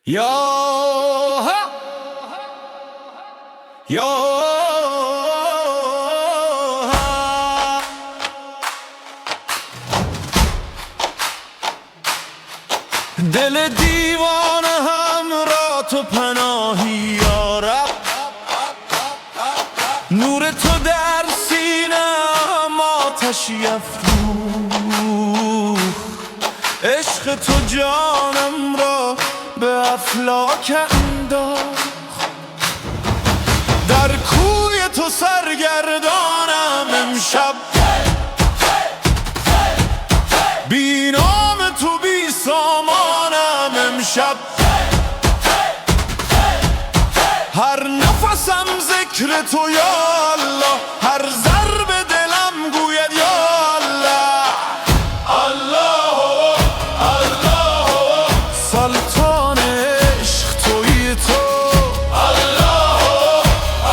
یا یا دل دیوانه هم را تو پناهی یا رب، نور تو در سینه‌ام آتشی افروخت، عشق تو جانم را به افلاک انداخت. در کوی تو سرگردانم امشب، بی نام تو بی سامانم امشب. هر نفسم ذکر تو یا الله، هر ضرب دلم گوید یا الله. الله الله سلطان عشق تویی تو، الله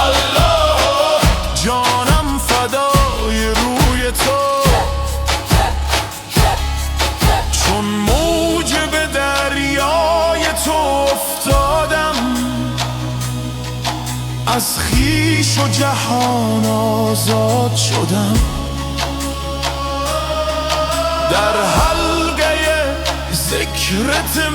الله جانم فدای روی تو. چون موج به دریای تو افتادم، از خویش و جهان آزاد شدم. در حلقه ذکرت